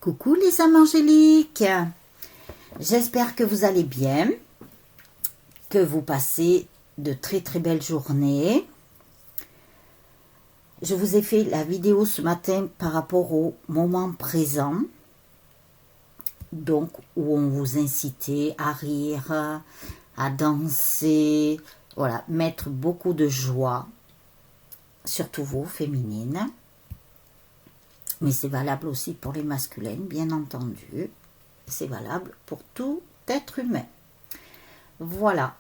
Coucou les âmes angéliques, j'espère que vous allez bien, que vous passez de très très belles journées. Je vous ai fait la vidéo ce matin par rapport au moment présent, donc où on vous incitait à rire, à danser, voilà, mettre beaucoup de joie, surtout vous, féminines. Mais c'est valable aussi pour les masculins, bien entendu. C'est valable pour tout être humain. Voilà.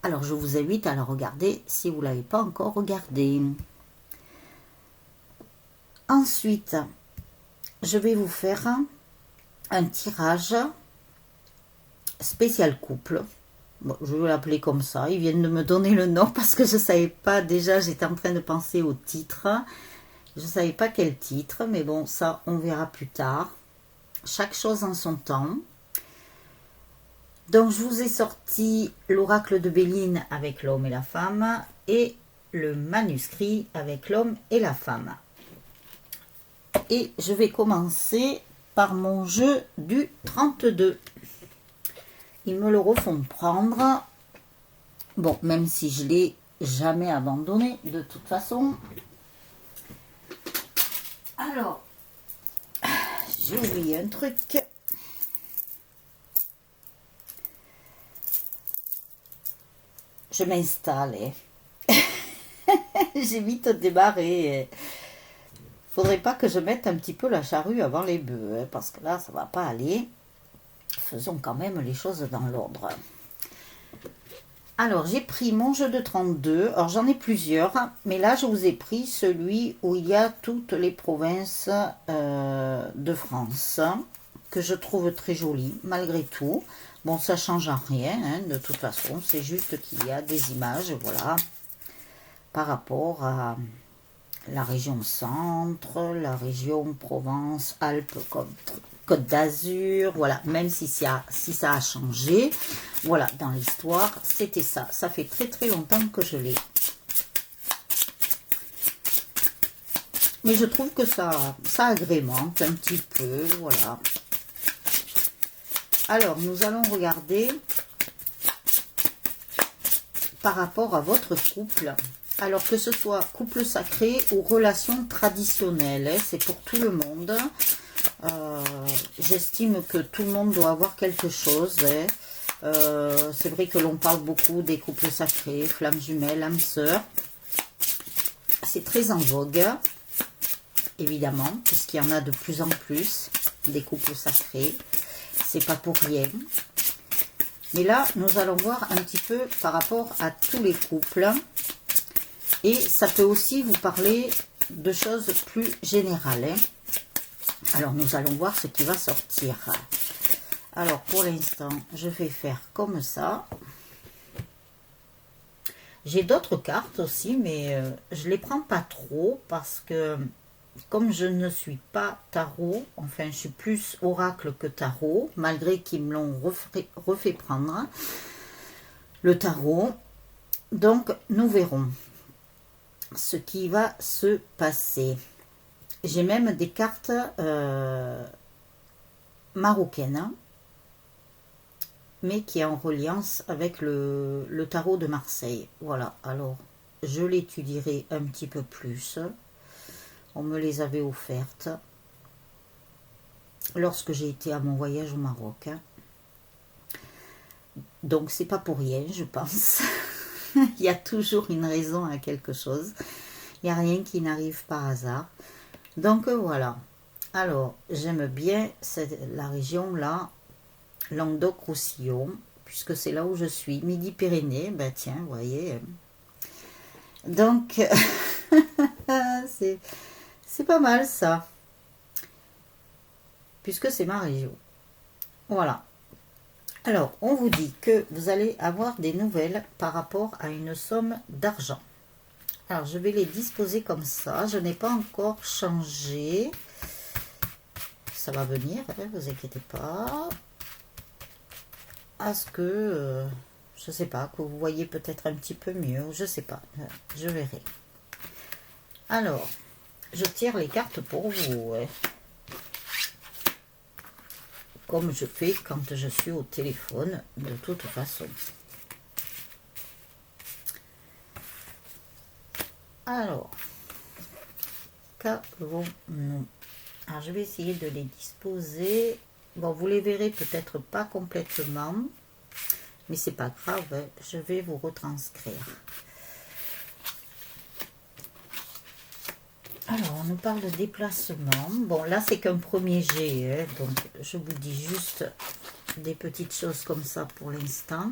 Alors, je vous invite à la regarder si vous ne l'avez pas encore regardée. Ensuite, je vais vous faire un tirage spécial couple. Bon, je vais l'appeler comme ça. Ils viennent de me donner le nom parce que je ne savais pas. Déjà, j'étais en train de penser au titre. Je ne savais pas quel titre, mais bon, ça, on verra plus tard. Chaque chose en son temps. Donc, je vous ai sorti l'oracle de Béline avec l'homme et la femme et le manuscrit avec l'homme et la femme. Et je vais commencer par mon jeu du 32. Ils me le refont prendre. Bon, même si je ne l'ai jamais abandonné, de toute façon. Alors, j'ai oublié un truc. Je m'installe. J'ai vite démarré. Faudrait pas que je mette un petit peu la charrue avant les bœufs, parce que là, ça va pas aller. Faisons quand même les choses dans l'ordre. Alors, j'ai pris mon jeu de 32. Alors, j'en ai plusieurs, mais là, je vous ai pris celui où il y a toutes les provinces de France, que je trouve très joli, malgré tout. Bon, ça change en rien, hein, de toute façon. C'est juste qu'il y a des images, voilà, par rapport à la région centre, la région Provence, Alpes, Côte d'Azur, voilà, même si ça a changé, voilà, dans l'histoire, c'était ça. Ça fait très très longtemps que je l'ai. Mais je trouve que ça agrémente un petit peu, voilà. Alors, nous allons regarder par rapport à votre couple. Alors, que ce soit couple sacré ou relation traditionnelle, hein, c'est pour tout le monde. J'estime que tout le monde doit avoir quelque chose. Hein. C'est vrai que l'on parle beaucoup des couples sacrés, flammes jumelles, âmes sœurs. C'est très en vogue, évidemment, puisqu'il y en a de plus en plus, des couples sacrés. C'est pas pour rien. Mais là, nous allons voir un petit peu par rapport à tous les couples. Et ça peut aussi vous parler de choses plus générales. Hein. Alors, nous allons voir ce qui va sortir. Alors, pour l'instant, je vais faire comme ça. J'ai d'autres cartes aussi, mais je ne les prends pas trop parce que, comme je ne suis pas tarot, enfin, je suis plus oracle que tarot, malgré qu'ils me l'ont refait prendre, le tarot. Donc, nous verrons ce qui va se passer. J'ai même des cartes marocaines, mais qui est en reliance avec le tarot de Marseille. Voilà, alors je l'étudierai un petit peu plus. On me les avait offertes lorsque j'ai été à mon voyage au Maroc. Donc c'est pas pour rien, je pense. Il y a toujours une raison à quelque chose. Il n'y a rien qui n'arrive par hasard. Donc voilà. Alors, j'aime bien la région là, Languedoc-Roussillon, puisque c'est là où je suis. Midi-Pyrénées, ben tiens, vous voyez. Donc, c'est pas mal ça. Puisque c'est ma région. Voilà. Alors, on vous dit que vous allez avoir des nouvelles par rapport à une somme d'argent. Alors, je vais les disposer comme ça. Je n'ai pas encore changé. Ça va venir, ne vous inquiétez pas. À ce que, je sais pas, que vous voyez peut-être un petit peu mieux. Je sais pas, je verrai. Alors, je tire les cartes pour vous. comme je fais quand je suis au téléphone, de toute façon. Alors, qu'avons-nous? Alors, je vais essayer de les disposer. Bon, vous les verrez peut-être pas complètement, mais c'est pas grave, hein, je vais vous retranscrire. Alors, on nous parle de déplacement. Bon, là, c'est qu'un premier jet, hein, donc je vous dis juste des petites choses comme ça pour l'instant.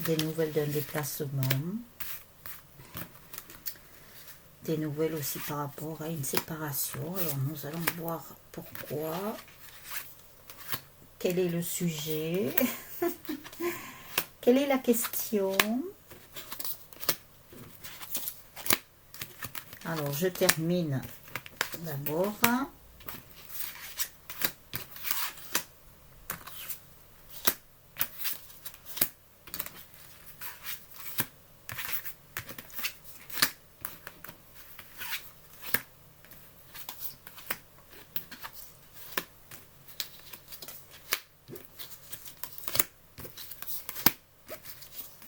Des nouvelles d'un déplacement. Des nouvelles aussi par rapport à une séparation. Alors, nous allons voir pourquoi. Quel est le sujet? Quelle est la question? Alors, je termine d'abord.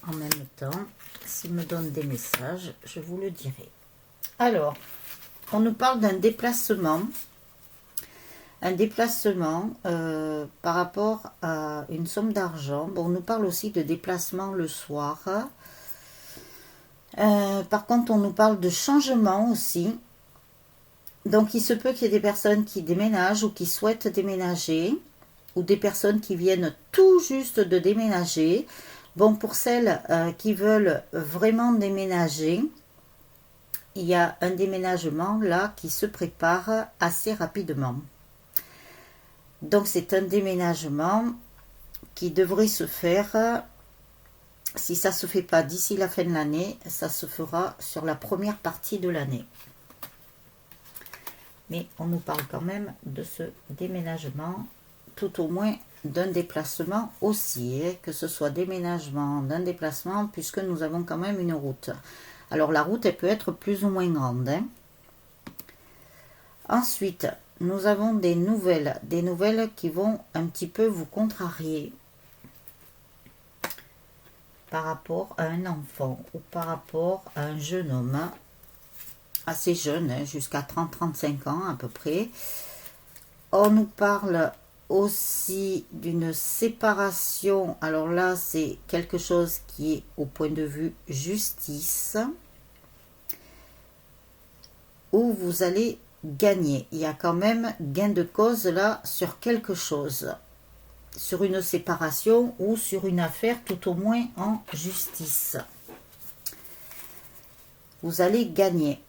En même temps, s'il me donne des messages, je vous le dirai. Alors, on nous parle d'un déplacement. Un déplacement par rapport à une somme d'argent. Bon, on nous parle aussi de déplacement le soir. Par contre, on nous parle de changement aussi. Donc, il se peut qu'il y ait des personnes qui déménagent ou qui souhaitent déménager, ou des personnes qui viennent tout juste de déménager. Bon, pour celles qui veulent vraiment déménager, il y a un déménagement là qui se prépare assez rapidement. Donc, c'est un déménagement qui devrait se faire, si ça ne se fait pas d'ici la fin de l'année, ça se fera sur la première partie de l'année. Mais on nous parle quand même de ce déménagement, tout au moins d'un déplacement aussi, hein, que ce soit déménagement, d'un déplacement, puisque nous avons quand même une route. Alors la route, elle peut être plus ou moins grande. Hein. Ensuite, nous avons des nouvelles qui vont un petit peu vous contrarier par rapport à un enfant ou par rapport à un jeune homme, assez jeune, hein, jusqu'à 30-35 ans à peu près. On nous parle aussi d'une séparation. Alors là, c'est quelque chose qui est au point de vue justice, où vous allez gagner. Il y a quand même gain de cause là sur quelque chose, sur une séparation ou sur une affaire, tout au moins en justice. Vous allez gagner.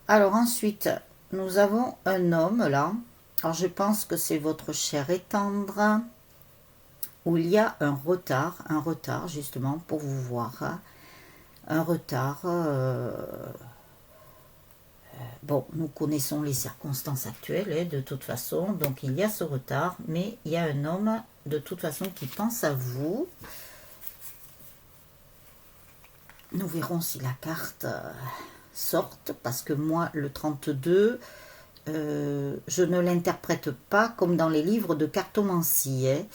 Alors ensuite, nous avons un homme là. Alors je pense que c'est votre chair et tendre, où il y a un retard justement pour vous voir. Un retard. Bon, nous connaissons les circonstances actuelles hein, de toute façon, donc il y a ce retard, mais il y a un homme de toute façon qui pense à vous. Nous verrons si la carte sorte, parce que moi, le 32, je ne l'interprète pas comme dans les livres de cartomancie. Hein.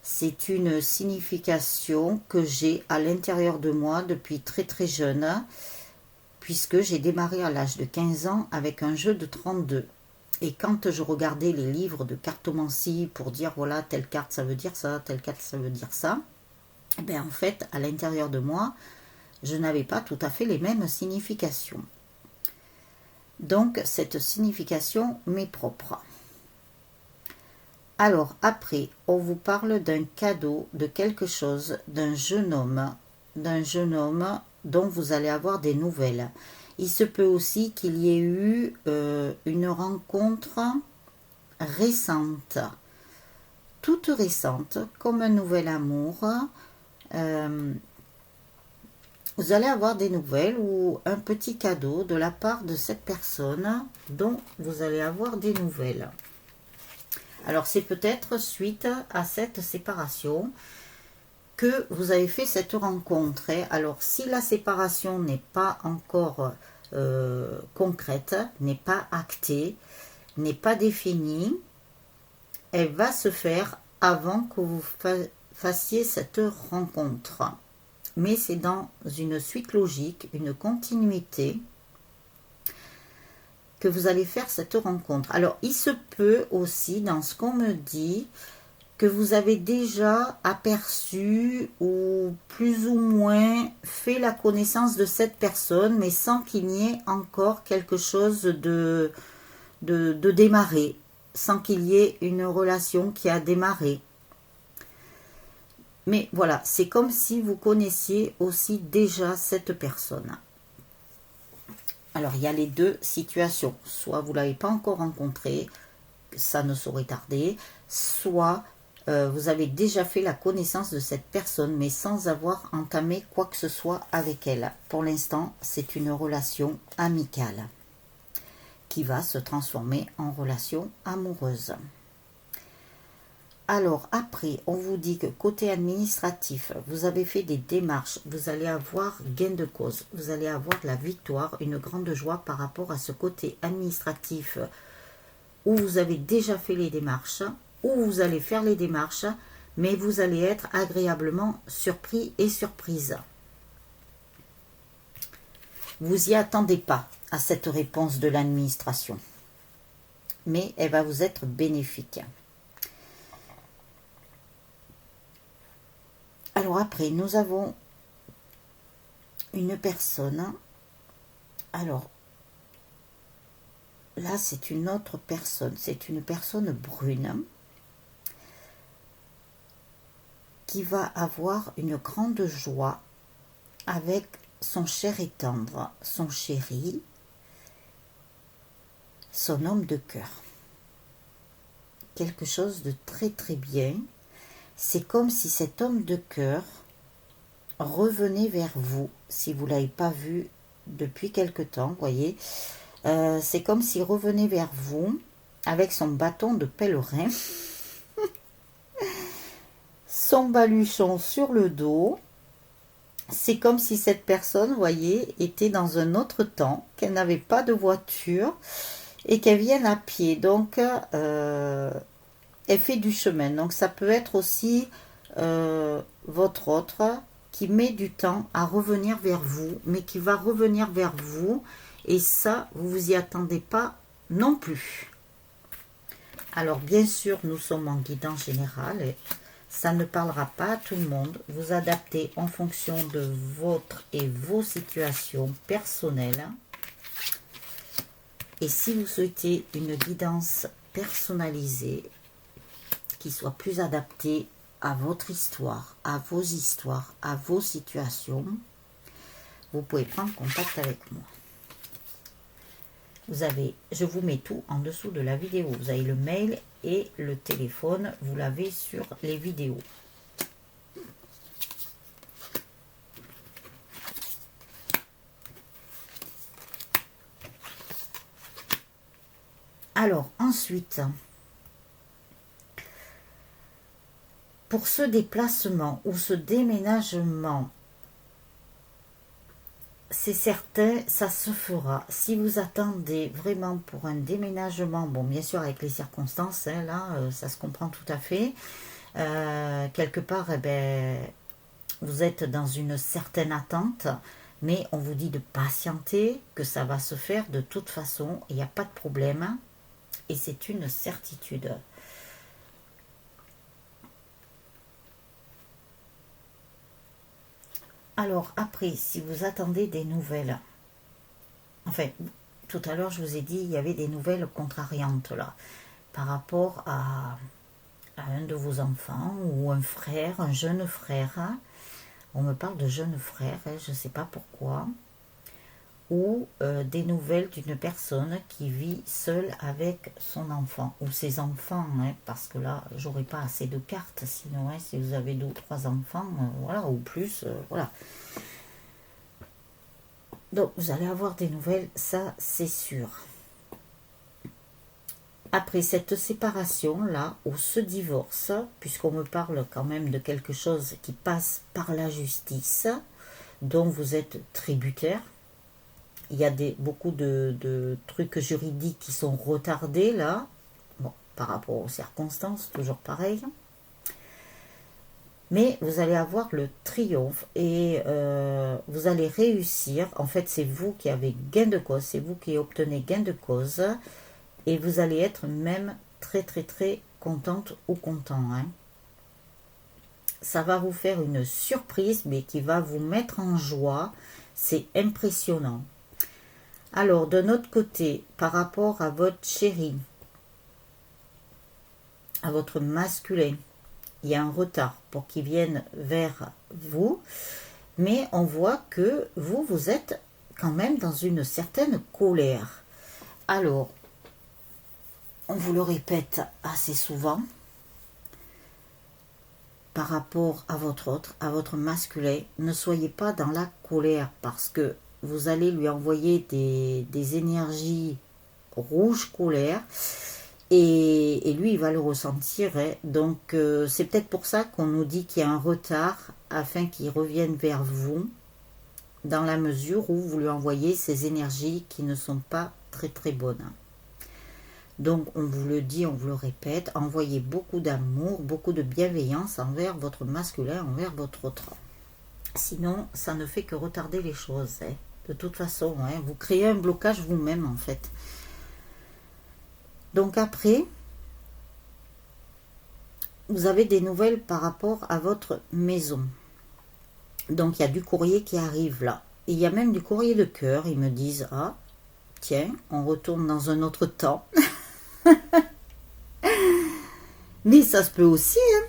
C'est une signification que j'ai à l'intérieur de moi depuis très très jeune, puisque j'ai démarré à l'âge de 15 ans avec un jeu de 32. Et quand je regardais les livres de cartomancie pour dire, voilà, telle carte ça veut dire ça, telle carte ça veut dire ça, eh bien en fait, à l'intérieur de moi, je n'avais pas tout à fait les mêmes significations. Donc, cette signification m'est propre. Alors, après, on vous parle d'un cadeau, de quelque chose, d'un jeune homme dont vous allez avoir des nouvelles. Il se peut aussi qu'il y ait eu une rencontre récente, toute récente, comme un nouvel amour. Vous allez avoir des nouvelles ou un petit cadeau de la part de cette personne dont vous allez avoir des nouvelles. Alors, c'est peut-être suite à cette séparation. que vous avez fait cette rencontre. Hein. Alors, si la séparation n'est pas encore concrète, n'est pas actée, n'est pas définie, elle va se faire avant que vous fassiez cette rencontre. Mais c'est dans une suite logique, une continuité, que vous allez faire cette rencontre. Alors, il se peut aussi, dans ce qu'on me dit, que vous avez déjà aperçu ou plus ou moins fait la connaissance de cette personne, mais sans qu'il n'y ait encore quelque chose de démarré, sans qu'il y ait une relation qui a démarré. Mais voilà, c'est comme si vous connaissiez aussi déjà cette personne. Alors, il y a les deux situations. Soit vous ne l'avez pas encore rencontré, ça ne saurait tarder, soit vous avez déjà fait la connaissance de cette personne, mais sans avoir entamé quoi que ce soit avec elle. Pour l'instant, c'est une relation amicale qui va se transformer en relation amoureuse. Alors après, on vous dit que côté administratif, vous avez fait des démarches, vous allez avoir gain de cause, vous allez avoir de la victoire, une grande joie par rapport à ce côté administratif où vous avez déjà fait les démarches, où vous allez faire les démarches, mais vous allez être agréablement surpris et surprise. Vous y attendez pas à cette réponse de l'administration, mais elle va vous être bénéfique. Alors après, nous avons une personne. Alors, là, c'est une autre personne. C'est une personne brune qui va avoir une grande joie avec son cher et tendre, son chéri, son homme de cœur. Quelque chose de très très bien. C'est comme si cet homme de cœur revenait vers vous, si vous ne l'avez pas vu depuis quelque temps, voyez. C'est comme s'il revenait vers vous avec son bâton de pèlerin, son baluchon sur le dos. C'est comme si cette personne, voyez, était dans un autre temps, qu'elle n'avait pas de voiture et qu'elle vienne à pied. Donc, elle fait du chemin. Donc, ça peut être aussi votre autre qui met du temps à revenir vers vous, mais qui va revenir vers vous. Et ça, vous vous y attendez pas non plus. Alors, bien sûr, nous sommes en guidance générale. Et ça ne parlera pas à tout le monde. Vous adaptez en fonction de votre et vos situations personnelles. Et si vous souhaitez une guidance personnalisée, qui soit plus adapté à votre histoire, à vos situations, vous pouvez prendre contact avec moi. Je vous mets tout en dessous de la vidéo. Vous avez le mail et le téléphone, vous l'avez sur les vidéos. Alors, ensuite, pour ce déplacement ou ce déménagement, c'est certain, ça se fera. Si vous attendez vraiment pour un déménagement, bon, bien sûr, avec les circonstances, hein, là, ça se comprend tout à fait. Quelque part, eh ben, vous êtes dans une certaine attente, mais on vous dit de patienter, que ça va se faire de toute façon, il n'y a pas de problème, et c'est une certitude. Alors après, si vous attendez des nouvelles, enfin, tout à l'heure je vous ai dit, il y avait des nouvelles contrariantes là, par rapport à un de vos enfants ou un frère, un jeune frère. On me parle de jeune frère, hein, je ne sais pas pourquoi. Ou des nouvelles d'une personne qui vit seule avec son enfant ou ses enfants, hein, parce que là, j'aurai pas assez de cartes, sinon, hein, si vous avez 2 ou 3 enfants, voilà, ou plus, voilà. Donc, vous allez avoir des nouvelles, ça, c'est sûr. après cette séparation-là, ou ce divorce, puisqu'on me parle quand même de quelque chose qui passe par la justice, dont vous êtes tributaire, il y a beaucoup de trucs juridiques qui sont retardés là, bon, par rapport aux circonstances, toujours pareil. Mais vous allez avoir le triomphe et vous allez réussir. En fait, c'est vous qui avez gain de cause, c'est vous qui obtenez gain de cause. Et vous allez être même très très très contente ou content. Hein. Ça va vous faire une surprise, mais qui va vous mettre en joie. C'est impressionnant. Alors, de notre côté, par rapport à votre chéri, à votre masculin, il y a un retard pour qu'il vienne vers vous, mais on voit que vous êtes quand même dans une certaine colère. Alors, on vous le répète assez souvent, par rapport à votre autre, à votre masculin, ne soyez pas dans la colère, parce que vous allez lui envoyer des énergies rouges colère, et lui il va le ressentir. Hein. Donc c'est peut-être pour ça qu'on nous dit qu'il y a un retard, afin qu'il revienne vers vous, dans la mesure où vous lui envoyez ces énergies qui ne sont pas très très bonnes. Donc on vous le dit, on vous le répète, envoyez beaucoup d'amour, beaucoup de bienveillance envers votre masculin, envers votre autre. Sinon, ça ne fait que retarder les choses. Hein. De toute façon, hein, vous créez un blocage vous-même en fait. Donc après, vous avez des nouvelles par rapport à votre maison. Donc il y a du courrier qui arrive là. Et il y a même du courrier de cœur. Ils me disent, ah, tiens, on retourne dans un autre temps. Mais ça se peut aussi, hein,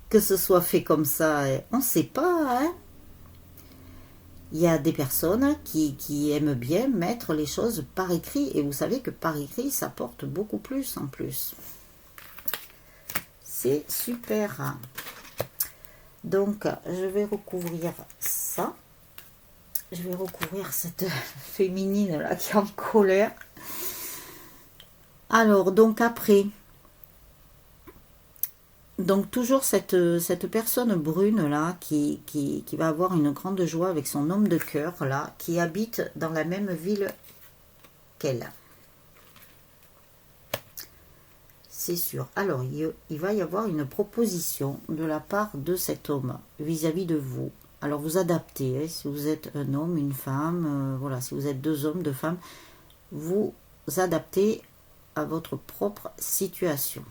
que ce soit fait comme ça. On ne sait pas, hein. Il y a des personnes qui aiment bien mettre les choses par écrit. Et vous savez que par écrit, ça porte beaucoup plus en plus. C'est super. Donc, je vais recouvrir ça. Je vais recouvrir cette féminine là qui est en colère. Alors, donc après... Donc toujours cette personne brune là qui va avoir une grande joie avec son homme de cœur là, qui habite dans la même ville qu'elle. C'est sûr. Alors il va y avoir une proposition de la part de cet homme vis-à-vis de vous. Alors vous adaptez, hein, si vous êtes un homme, une femme, voilà, si vous êtes deux hommes, deux femmes, vous adaptez à votre propre situation.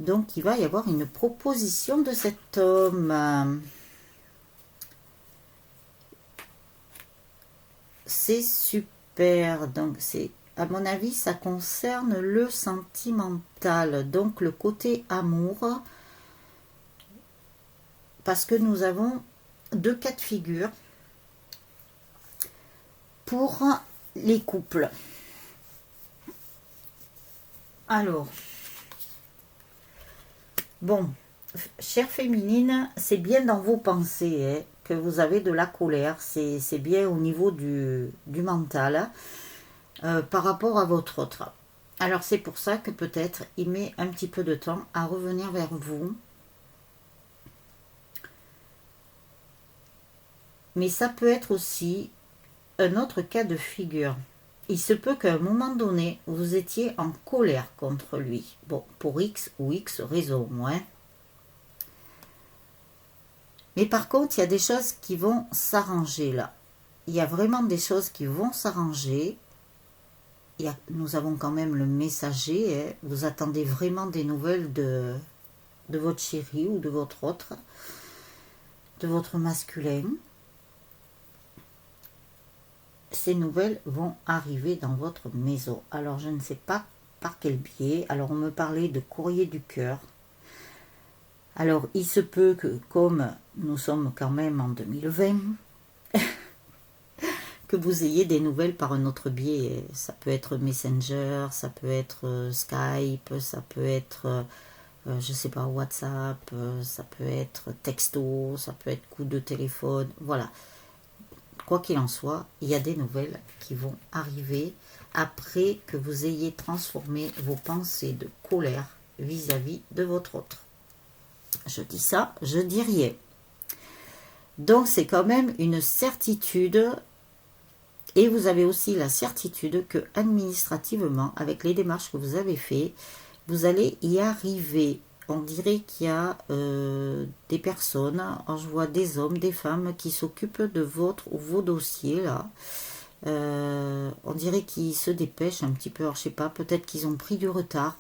Donc, il va y avoir une proposition de cet homme. C'est super. Donc, à mon avis, ça concerne le sentimental. Donc, le côté amour. Parce que nous avons deux cas de figure pour les couples. Alors... Bon, chère féminine, c'est bien dans vos pensées hein, que vous avez de la colère. C'est bien au niveau du mental par rapport à votre autre. Alors c'est pour ça que peut-être il met un petit peu de temps à revenir vers vous. Mais ça peut être aussi un autre cas de figure. Il se peut qu'à un moment donné, vous étiez en colère contre lui. Bon, pour X ou X raison, hein. Mais par contre, il y a des choses qui vont s'arranger là. Il y a vraiment des choses qui vont s'arranger. Nous avons quand même le messager. Hein. Vous attendez vraiment des nouvelles de votre chéri ou de votre autre, de votre masculin. Ces nouvelles vont arriver dans votre maison. Alors, je ne sais pas par quel biais. Alors, on me parlait de courrier du cœur. Alors, il se peut que, comme nous sommes quand même en 2020, que vous ayez des nouvelles par un autre biais. Ça peut être Messenger, ça peut être Skype, ça peut être, je ne sais pas, WhatsApp, ça peut être texto, ça peut être coup de téléphone, voilà. quoi qu'il en soit, il y a des nouvelles qui vont arriver après que vous ayez transformé vos pensées de colère vis-à-vis de votre autre. Je dis ça, je dis rien. Donc c'est quand même une certitude, et vous avez aussi la certitude que administrativement, avec les démarches que vous avez faites, vous allez y arriver. On dirait qu'il y a des personnes, alors je vois des hommes, des femmes qui s'occupent de votre ou vos dossiers là. On dirait qu'ils se dépêchent un petit peu, alors je sais pas, peut-être qu'ils ont pris du retard.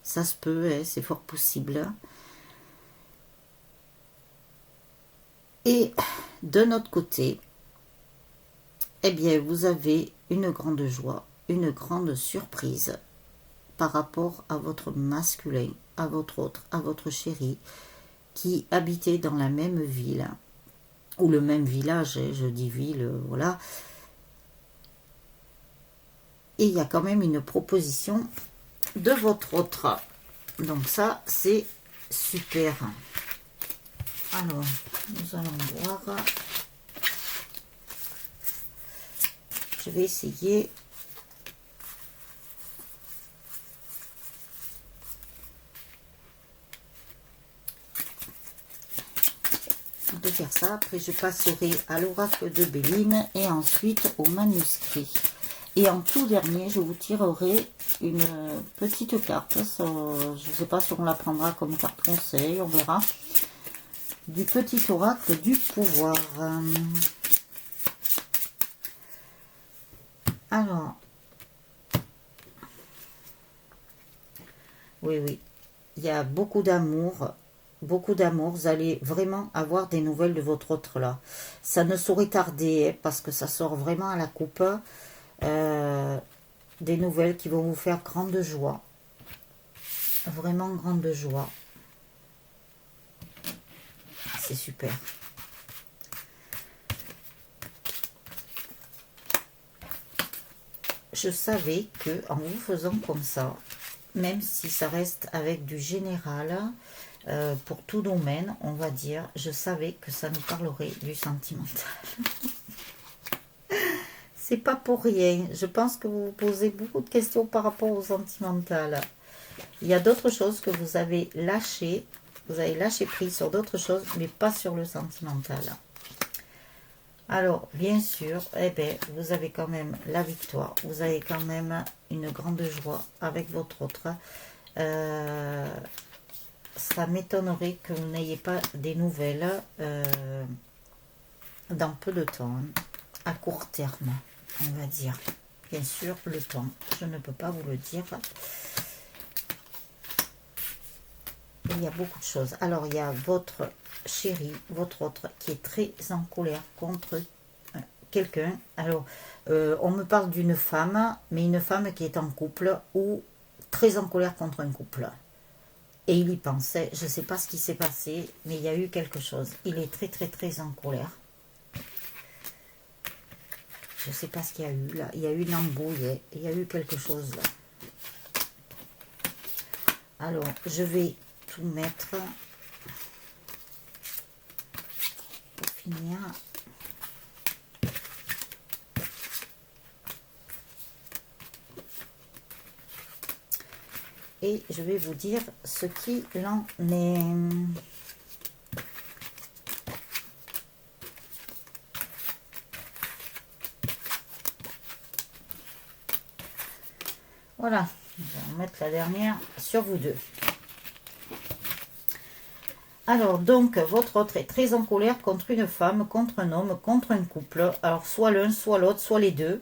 Ça se peut, hein, c'est fort possible. Et de notre côté, eh bien, vous avez une grande joie, une grande surprise par rapport à votre masculin, à votre autre, à votre chéri, qui habitait dans la même ville, ou le même village, hein, je dis ville, voilà. Et il y a quand même une proposition de votre autre. Donc ça, c'est super. Alors, nous allons voir. Je vais essayer de faire ça. Après, je passerai à l'oracle de Béline et ensuite au manuscrit. Et en tout dernier, je vous tirerai une petite carte. Je ne sais pas si on la prendra comme carte conseil, on verra. Du petit oracle du pouvoir. Alors, oui, il y a beaucoup d'amour, vous allez vraiment avoir des nouvelles de votre autre là. Ça ne saurait tarder, hein, parce que ça sort vraiment à la coupe, des nouvelles qui vont vous faire grande joie, vraiment grande joie. C'est super. Je savais que en vous faisant comme ça, même si ça reste avec du général, pour tout domaine, on va dire, je savais que ça nous parlerait du sentimental. C'est pas pour rien. Je pense que vous vous posez beaucoup de questions par rapport au sentimental. Il y a d'autres choses que vous avez lâchées. Vous avez lâché prise sur d'autres choses, mais pas sur le sentimental. Alors, bien sûr, eh ben, vous avez quand même la victoire. Vous avez quand même une grande joie avec votre autre. Ça m'étonnerait que vous n'ayez pas des nouvelles dans peu de temps, hein, à court terme, on va dire. Bien sûr, le temps, je ne peux pas vous le dire. Il y a beaucoup de choses. Alors, il y a votre chéri, votre autre, qui est très en colère contre quelqu'un. Alors, on me parle d'une femme, mais une femme qui est en couple ou très en colère contre un couple. Et il y pensait, je ne sais pas ce qui s'est passé, mais il y a eu quelque chose. Il est très, très, très en colère. Je ne sais pas ce qu'il y a eu là. Il y a eu une embrouille, il y a eu quelque chose là. Alors, je vais tout mettre pour finir. Et je vais vous dire ce qu'il en est. Voilà, je vais mettre la dernière sur vous deux. Alors, donc, votre autre est très en colère contre une femme, contre un homme, contre un couple. Alors, soit l'un, soit l'autre, soit les deux.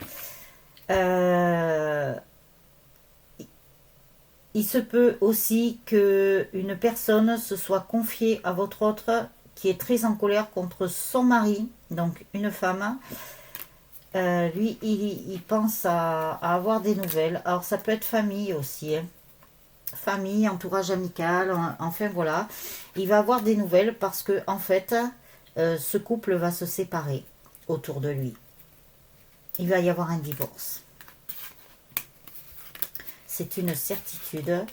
Il se peut aussi qu'une personne se soit confiée à votre autre qui est très en colère contre son mari, donc une femme. Lui, il pense à avoir des nouvelles. Alors, ça peut être famille aussi, hein. Famille, entourage amical, enfin voilà. Il va avoir des nouvelles parce que, en fait, ce couple va se séparer autour de lui. Il va y avoir un divorce. C'est une certitude.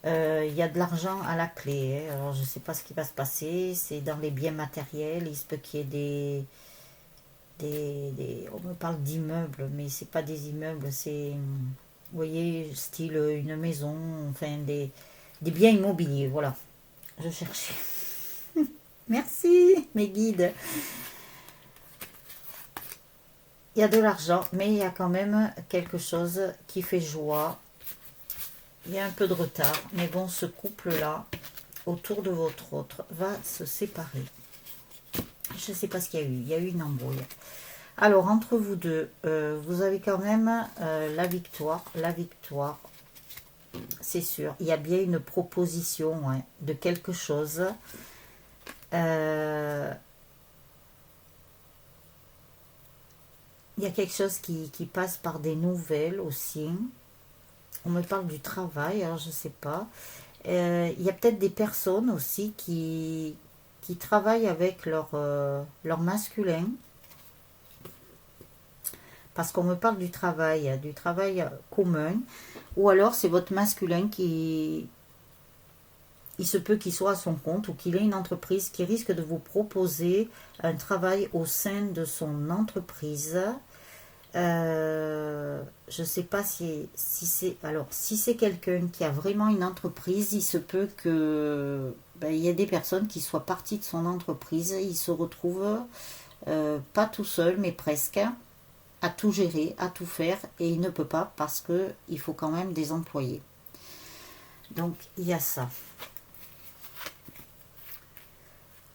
Il y a de l'argent à la clé, hein. Alors, je ne sais pas ce qui va se passer. C'est dans les biens matériels. Il se peut qu'il y ait on me parle d'immeubles, mais c'est pas des immeubles, c'est, vous voyez, style une maison, enfin des biens immobiliers, voilà. Je cherchais. Merci, mes guides. Il y a de l'argent, mais il y a quand même quelque chose qui fait joie. Il y a un peu de retard, mais bon, ce couple-là, autour de votre autre, va se séparer. Je ne sais pas ce qu'il y a eu. Il y a eu une embrouille. Alors, entre vous deux, vous avez quand même la victoire. La victoire, c'est sûr. Il y a bien une proposition de quelque chose. Il y a quelque chose qui passe par des nouvelles aussi. On me parle du travail, alors je ne sais pas. Il y a peut-être des personnes aussi qui travaillent avec leur masculin. Parce qu'on me parle du travail commun. Ou alors c'est votre masculin qui... Il se peut qu'il soit à son compte ou qu'il ait une entreprise qui risque de vous proposer un travail au sein de son entreprise. Je ne sais pas si c'est... Alors, si c'est quelqu'un qui a vraiment une entreprise, il se peut que... il y a des personnes qui soient parties de son entreprise. Il se retrouve pas tout seul, mais presque, à tout gérer, à tout faire. Et il ne peut pas parce qu'il faut quand même des employés. Donc, il y a ça.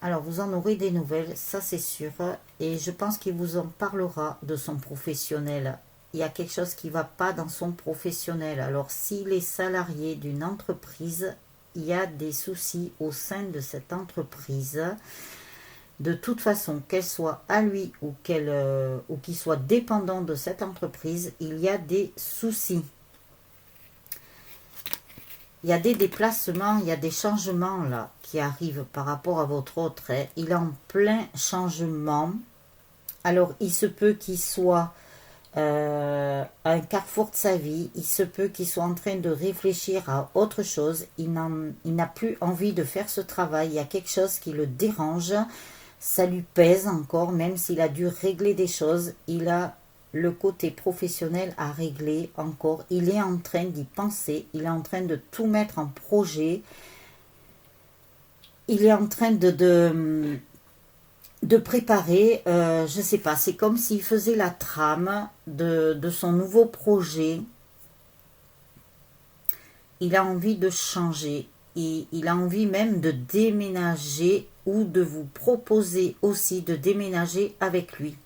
Alors, vous en aurez des nouvelles, ça c'est sûr. Et je pense qu'il vous en parlera de son professionnel. Il y a quelque chose qui ne va pas dans son professionnel. Alors, s'il est salarié d'une entreprise, il y a des soucis au sein de cette entreprise. De toute façon, qu'elle soit à lui ou qu'il soit dépendant de cette entreprise, il y a des soucis. Il y a des déplacements, il y a des changements là qui arrivent par rapport à votre autre. Il est en plein changement. Alors, il se peut qu'il soit à un carrefour de sa vie. Il se peut qu'il soit en train de réfléchir à autre chose. Il n'a plus envie de faire ce travail. Il y a quelque chose qui le dérange. Ça lui pèse encore, même s'il a dû régler des choses. Il a le côté professionnel à régler encore. Il est en train d'y penser. Il est en train de tout mettre en projet. Il est en train de préparer, je ne sais pas, c'est comme s'il faisait la trame de son nouveau projet. Il a envie de changer. Et il a envie même de déménager ou de vous proposer aussi de déménager avec lui.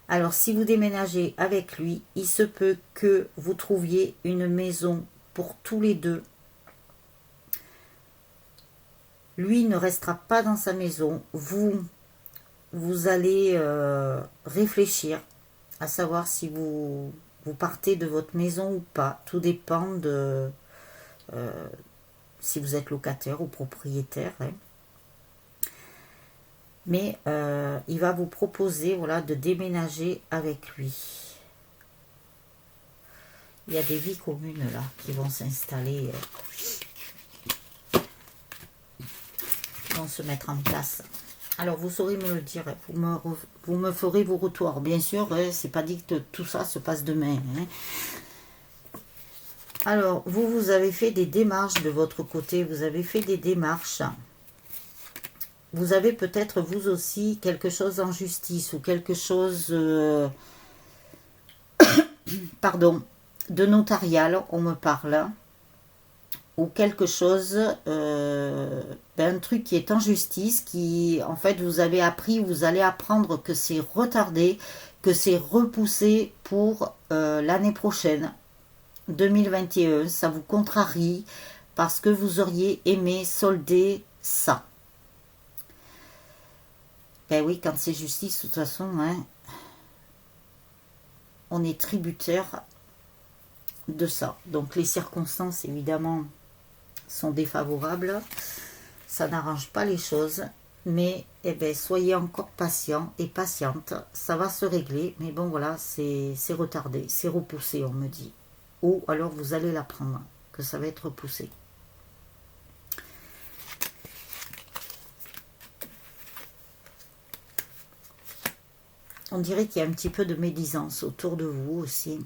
Alors, si vous déménagez avec lui, il se peut que vous trouviez une maison pour tous les deux. Lui ne restera pas dans sa maison. Vous allez réfléchir à savoir si vous partez de votre maison ou pas. Tout dépend de si vous êtes locataire ou propriétaire. Mais il va vous proposer de déménager avec lui. Il y a des vies communes là qui vont s'installer, qui vont se mettre en place. Alors vous saurez me le dire, vous me ferez vos retours. Bien sûr, c'est pas dit que tout ça se passe demain. Alors vous avez fait des démarches de votre côté, vous avez fait des démarches. Vous avez peut-être vous aussi quelque chose en justice ou quelque chose, pardon, de notarial, on me parle, ou quelque chose, un truc qui est en justice, qui en fait vous avez appris, vous allez apprendre que c'est retardé, que c'est repoussé pour l'année prochaine, 2021, ça vous contrarie parce que vous auriez aimé solder ça. Ben oui, quand c'est justice, de toute façon, on est tributaire de ça. Donc les circonstances, évidemment, sont défavorables. Ça n'arrange pas les choses. Mais soyez encore patient et patiente. Ça va se régler. Mais bon, voilà, c'est retardé. C'est repoussé, on me dit. Ou alors vous allez l'apprendre, que ça va être repoussé. on dirait qu'il y a un petit peu de médisance autour de vous aussi.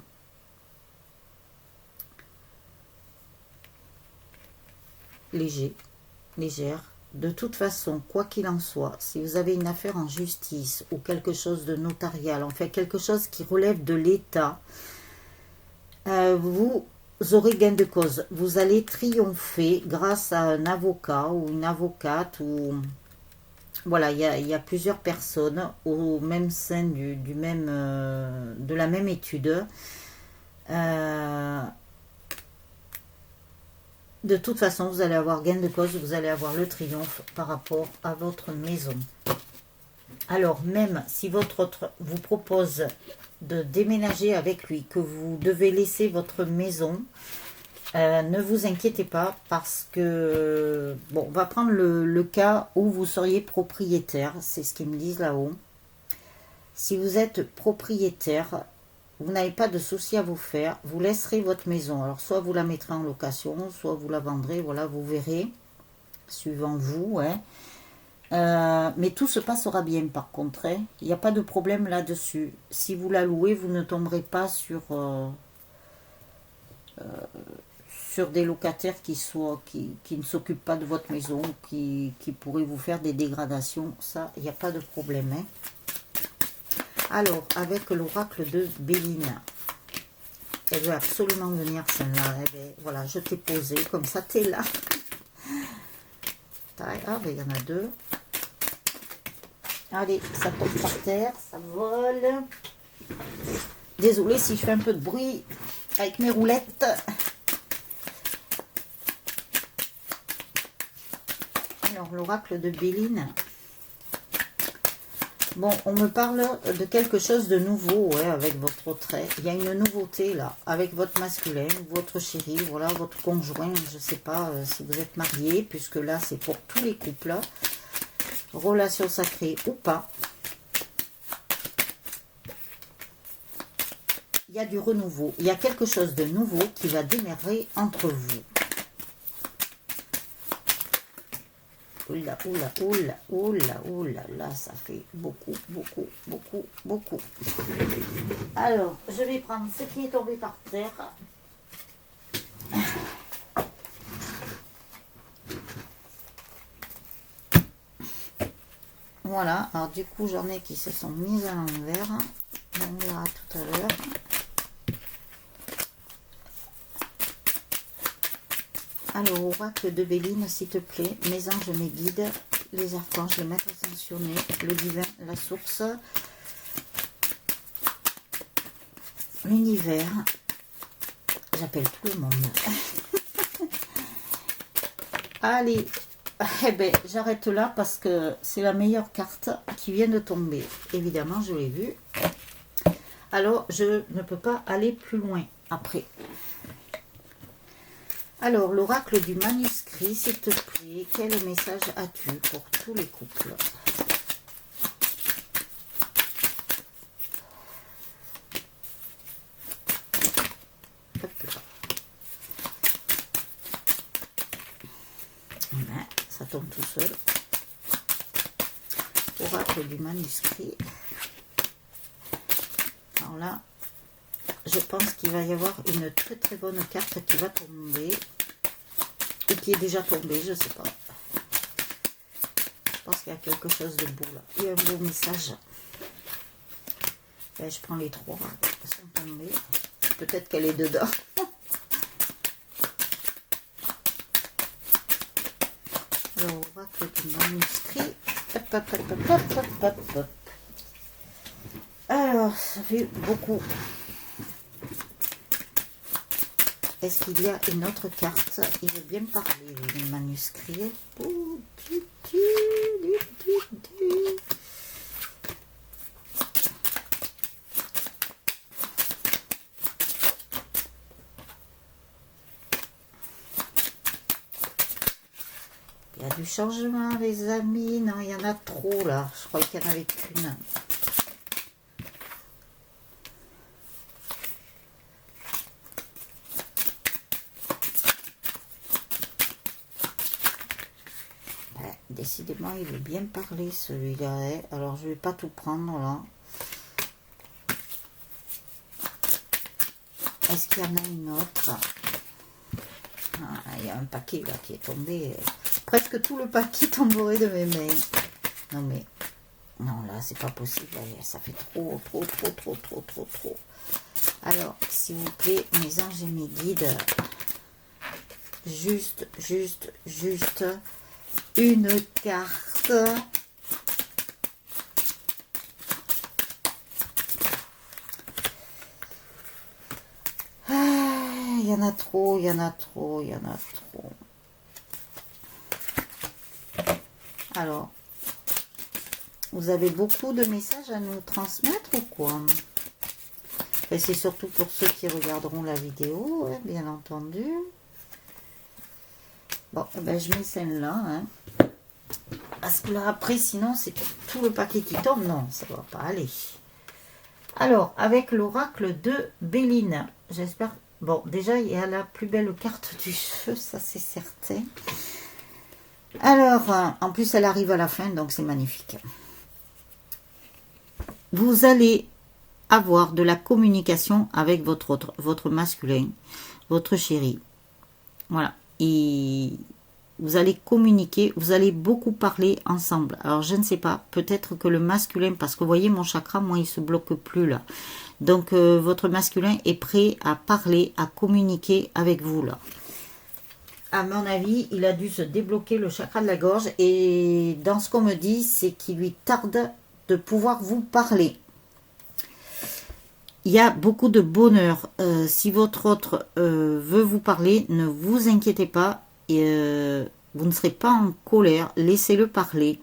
Léger, légère. De toute façon, quoi qu'il en soit, si vous avez une affaire en justice ou quelque chose de notarial, en fait quelque chose qui relève de l'État, vous aurez gain de cause. Vous allez triompher grâce à un avocat ou une avocate. Ou voilà, il y a plusieurs personnes au même sein de la même étude. De toute façon, vous allez avoir gain de cause, vous allez avoir le triomphe par rapport à votre maison. Alors, même si votre autre vous propose de déménager avec lui, que vous devez laisser votre maison, ne vous inquiétez pas parce que, bon, on va prendre le cas où vous seriez propriétaire, c'est ce qu'ils me disent là-haut. Si vous êtes propriétaire, vous n'avez pas de souci à vous faire, vous laisserez votre maison. Alors, soit vous la mettrez en location, soit vous la vendrez, voilà, vous verrez, suivant vous, hein. Mais tout se passera bien par contre, hein. Il n'y a pas de problème là-dessus. Si vous la louez, vous ne tomberez pas sur des locataires qui ne s'occupent pas de votre maison, qui pourraient vous faire des dégradations. Ça, il n'y a pas de problème, hein. Alors, avec l'oracle de Béline, elle veut absolument venir celle-là. Eh bien, voilà, je t'ai posé, comme ça, t'es là. Ah, ben, il y en a deux. Allez, ça tombe par terre, ça vole. Désolée si je fais un peu de bruit avec mes roulettes. Alors, l'oracle de Béline. Bon, on me parle de quelque chose de nouveau, ouais, avec votre trait. Il y a une nouveauté là, avec votre masculin, votre chéri, voilà, votre conjoint. Je ne sais pas si vous êtes marié, puisque là, c'est pour tous les couples. Relation sacrée ou pas. Il y a du renouveau. Il y a quelque chose de nouveau qui va démarrer entre vous. Oula, oula, oula, oula, oula, là, ça fait beaucoup, beaucoup, beaucoup, beaucoup. Alors, je vais prendre ce qui est tombé par terre. Voilà, alors du coup, j'en ai qui se sont mises à l'envers. On verra tout à l'heure. Alors, oracle de Béline, s'il te plaît, mes anges, mes guides, les archanges, les maîtres ascensionnés, le divin, la source, l'univers. J'appelle tout le monde. Allez, eh ben, j'arrête là parce que c'est la meilleure carte qui vient de tomber. Évidemment, je l'ai vue. Alors, je ne peux pas aller plus loin après. Alors, l'oracle du manuscrit, s'il te plaît, quel message as-tu pour tous les couples? Hop là. Voilà, ça tombe tout seul. Oracle du manuscrit. Alors là, je pense qu'il va y avoir une très très bonne carte qui va tomber. Ou qui est déjà tombée, je ne sais pas. Je pense qu'il y a quelque chose de beau là. Il y a un beau message. Et je prends les trois. Elles sont tombées. Peut-être qu'elle est dedans. Alors, oracle du manuscrit. Hop, hop, hop, hop, hop, hop, hop, hop. Alors, ça fait beaucoup. Est-ce qu'il y a une autre carte? Il veut bien parler, le manuscrit. Il y a du changement, les amis. Non, il y en a trop, là. Je croyais qu'il n'y en avait qu'une. Décidément, il veut bien parler celui-là. Alors, je ne vais pas tout prendre là. Est-ce qu'il y en a une autre? Ah, il y a un paquet là qui est tombé. Presque tout le paquet tomberait de mes mains. Non mais, non là c'est pas possible. Ça fait trop. Alors, s'il vous plaît, mes anges et mes guides, juste une carte. Il y en a trop. Alors, vous avez beaucoup de messages à nous transmettre ou quoi? Et c'est surtout pour ceux qui regarderont la vidéo, hein, bien entendu. Bon, ben, je mets celle-là. Hein. Parce que là, après, sinon, c'est tout le paquet qui tombe. Non, ça ne va pas aller. Alors, avec l'oracle de Béline. J'espère... Bon, déjà, il y a la plus belle carte du jeu, ça c'est certain. Alors, en plus, elle arrive à la fin, donc c'est magnifique. Vous allez avoir de la communication avec votre masculin, votre chéri. Voilà. Et vous allez communiquer, vous allez beaucoup parler ensemble. Alors, je ne sais pas, peut-être que le masculin, parce que vous voyez, mon chakra, moi, il se bloque plus là. Donc, votre masculin est prêt à parler, à communiquer avec vous, là. À mon avis, il a dû se débloquer le chakra de la gorge. Et dans ce qu'on me dit, c'est qu'il lui tarde de pouvoir vous parler. Il y a beaucoup de bonheur. Si votre autre veut vous parler, ne vous inquiétez pas. Vous ne serez pas en colère. Laissez-le parler.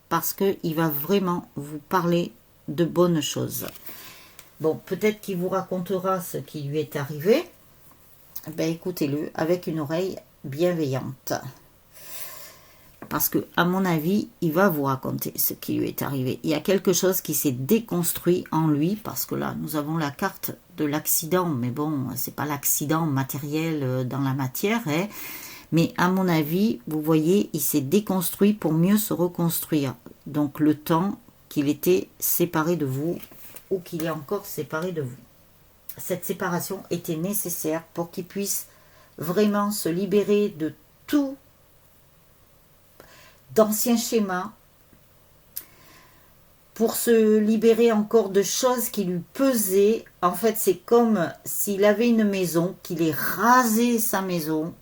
Parce qu'il va vraiment vous parler de bonnes choses. Bon, peut-être qu'il vous racontera ce qui lui est arrivé. Ben, écoutez-le avec une oreille bienveillante. Parce que, à mon avis, il va vous raconter ce qui lui est arrivé. Il y a quelque chose qui s'est déconstruit en lui. Parce que là, nous avons la carte de l'accident. Mais bon, c'est pas l'accident matériel dans la matière. Hein. Mais à mon avis, vous voyez, il s'est déconstruit pour mieux se reconstruire. Donc, le temps qu'il était séparé de vous ou qu'il est encore séparé de vous. Cette séparation était nécessaire pour qu'il puisse vraiment se libérer de tout d'anciens schémas, pour se libérer encore de choses qui lui pesaient. En fait, c'est comme s'il avait une maison, qu'il ait rasé sa maison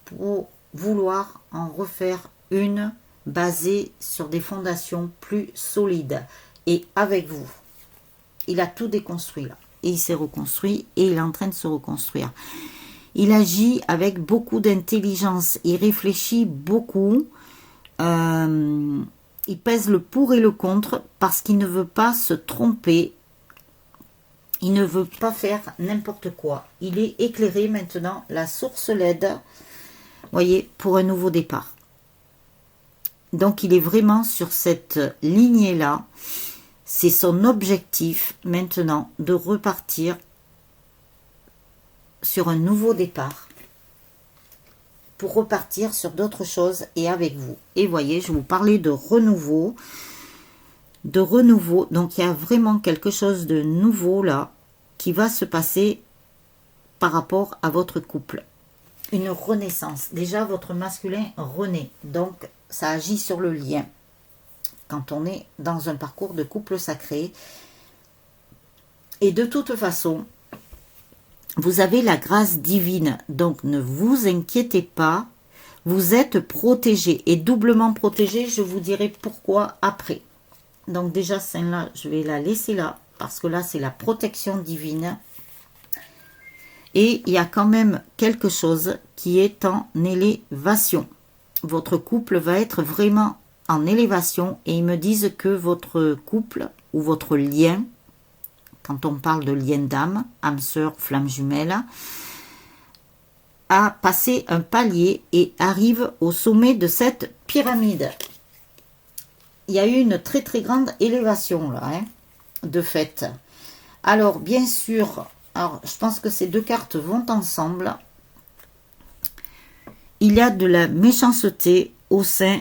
pour vouloir en refaire une basée sur des fondations plus solides. Et avec vous, il a tout déconstruit là. Et il s'est reconstruit et il est en train de se reconstruire. Il agit avec beaucoup d'intelligence. Il réfléchit beaucoup. Il pèse le pour et le contre parce qu'il ne veut pas se tromper. Il ne veut pas faire n'importe quoi. Il est éclairé maintenant. La source l'aide. Voyez, pour un nouveau départ. Donc, il est vraiment sur cette lignée-là. C'est son objectif maintenant de repartir sur un nouveau départ pour repartir sur d'autres choses et avec vous. Et voyez, je vous parlais de renouveau. Donc, il y a vraiment quelque chose de nouveau là qui va se passer par rapport à votre couple. Une renaissance. Déjà, votre masculin renaît. Donc, ça agit sur le lien. Quand on est dans un parcours de couple sacré. Et de toute façon, vous avez la grâce divine. Donc, ne vous inquiétez pas. Vous êtes protégé. Et doublement protégé, je vous dirai pourquoi après. Donc, déjà, celle-là, je vais la laisser là. Parce que là, c'est la protection divine. Et il y a quand même quelque chose qui est en élévation. Votre couple va être vraiment en élévation et ils me disent que votre couple ou votre lien, quand on parle de lien d'âme, âme sœur, flamme jumelle, a passé un palier et arrive au sommet de cette pyramide. Il y a eu une très très grande élévation là, hein, de fait. Alors bien sûr, alors, je pense que ces deux cartes vont ensemble. Il y a de la méchanceté au sein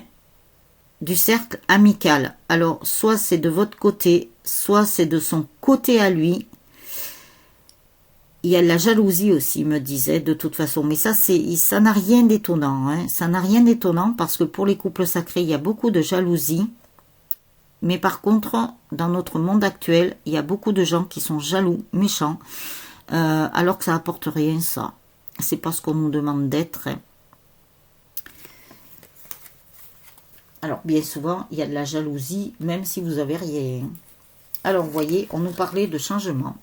du cercle amical. Alors, soit c'est de votre côté, soit c'est de son côté à lui. Il y a de la jalousie aussi, me disait, de toute façon. Mais ça n'a rien d'étonnant. Hein. Ça n'a rien d'étonnant parce que pour les couples sacrés, il y a beaucoup de jalousie. Mais par contre, dans notre monde actuel, il y a beaucoup de gens qui sont jaloux, méchants, alors que ça apporte rien, ça. C'est pas ce qu'on nous demande d'être. Hein. Alors, bien souvent, il y a de la jalousie, même si vous avez rien. Alors, vous voyez, on nous parlait de changement.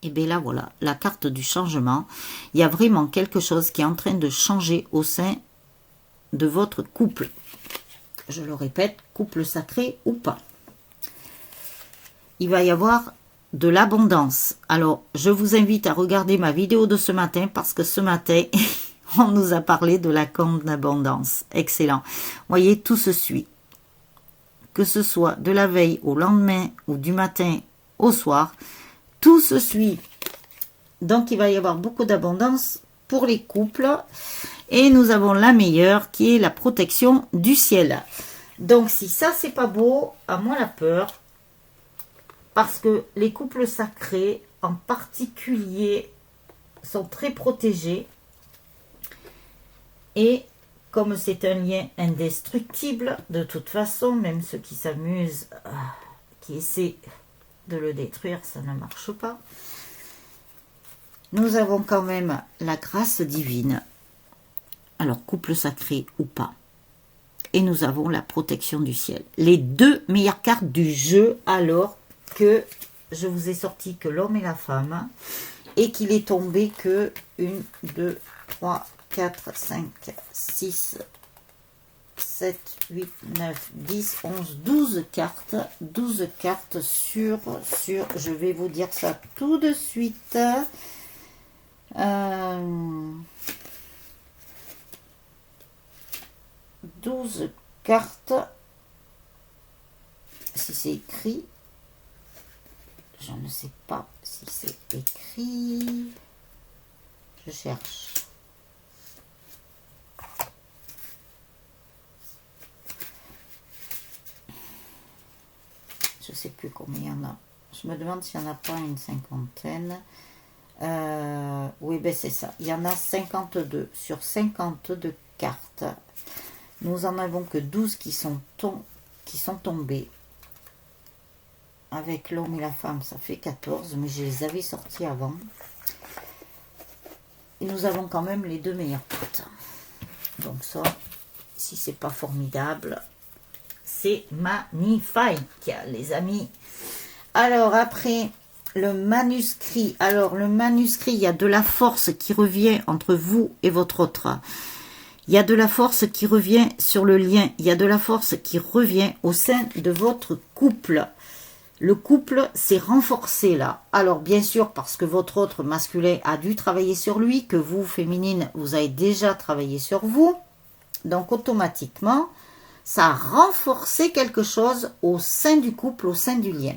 Et bien là, voilà, la carte du changement. Il y a vraiment quelque chose qui est en train de changer au sein de votre couple. Je le répète, couple sacré ou pas. Il va y avoir de l'abondance. Alors, je vous invite à regarder ma vidéo de ce matin parce que ce matin, on nous a parlé de la compte d'abondance. Excellent. Vous voyez, tout se suit. Que ce soit de la veille au lendemain ou du matin au soir, tout se suit. Donc, il va y avoir beaucoup d'abondance pour les couples. Et nous avons la meilleure qui est la protection du ciel. Donc, si ça, c'est pas beau, à moi la peur. Parce que les couples sacrés, en particulier, sont très protégés. Et comme c'est un lien indestructible, de toute façon, même ceux qui s'amusent, qui essaient de le détruire, ça ne marche pas. Nous avons quand même la grâce divine. Alors, couple sacré ou pas. Et nous avons la protection du ciel. Les deux meilleures cartes du jeu, alors que je vous ai sorti que l'homme et la femme. Et qu'il est tombé que 1, 2, 3, 4, 5, 6, 7, 8, 9, 10, 11, 12 cartes. 12 cartes sur, je vais vous dire ça tout de suite. 12 cartes. Si c'est écrit, je ne sais pas si c'est écrit. Je cherche. Je ne sais plus combien il y en a. Je me demande s'il n'y en a pas une cinquantaine. Oui, ben c'est ça. Il y en a 52 sur 52 cartes. Nous en avons que 12 qui sont tombées. Avec l'homme et la femme, ça fait 14, mais je les avais sortis avant. Et nous avons quand même les deux meilleures cartes. Donc ça, si c'est pas formidable, c'est magnifique, les amis. Alors après, le manuscrit. Alors le manuscrit, il y a de la force qui revient entre vous et votre autre. Il y a de la force qui revient sur le lien. Il y a de la force qui revient au sein de votre couple. Le couple s'est renforcé là. Alors bien sûr parce que votre autre masculin a dû travailler sur lui, que vous, féminine, vous avez déjà travaillé sur vous. Donc automatiquement, ça a renforcé quelque chose au sein du couple, au sein du lien.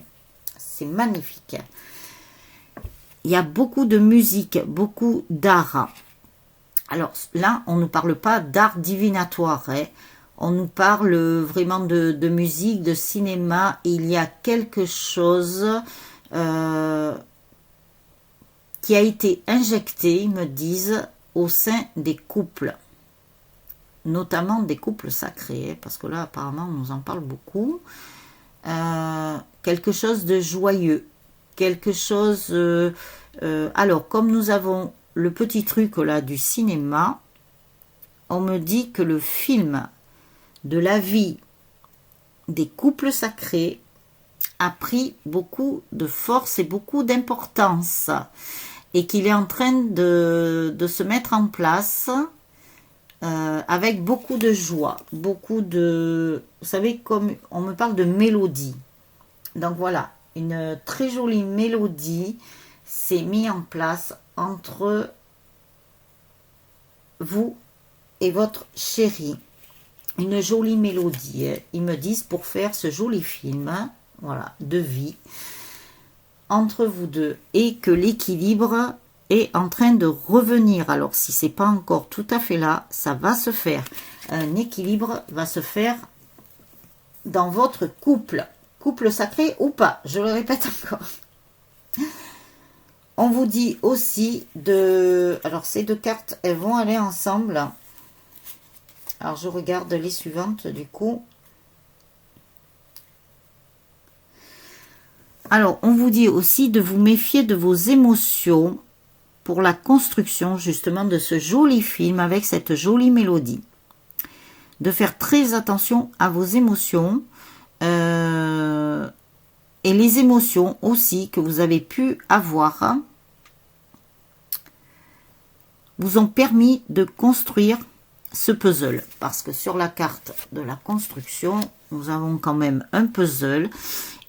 C'est magnifique. Il y a beaucoup de musique, beaucoup d'art. Alors là, on ne nous parle pas d'art divinatoire, hein. On nous parle vraiment de musique, de cinéma. Il y a quelque chose qui a été injecté, ils me disent, au sein des couples. Notamment des couples sacrés, parce que là, apparemment, on nous en parle beaucoup. Quelque chose de joyeux. Quelque chose... alors, comme nous avons le petit truc là du cinéma, on me dit que le film de la vie des couples sacrés a pris beaucoup de force et beaucoup d'importance et qu'il est en train de se mettre en place avec beaucoup de joie, beaucoup de... Vous savez, comme on me parle de mélodie. Donc voilà, une très jolie mélodie s'est mise en place entre vous et votre chéri. Une jolie mélodie, ils me disent, pour faire ce joli film, hein, voilà, de vie, entre vous deux, et que l'équilibre est en train de revenir. Alors, si c'est pas encore tout à fait là, ça va se faire. Un équilibre va se faire dans votre couple, couple sacré ou pas, je le répète encore. On vous dit aussi de... Alors, ces deux cartes, elles vont aller ensemble. Alors, je regarde les suivantes, du coup. Alors, on vous dit aussi de vous méfier de vos émotions pour la construction, justement, de ce joli film avec cette jolie mélodie. De faire très attention à vos émotions. Et les émotions aussi que vous avez pu avoir vous ont permis de construire ce puzzle. Parce que sur la carte de la construction, nous avons quand même un puzzle.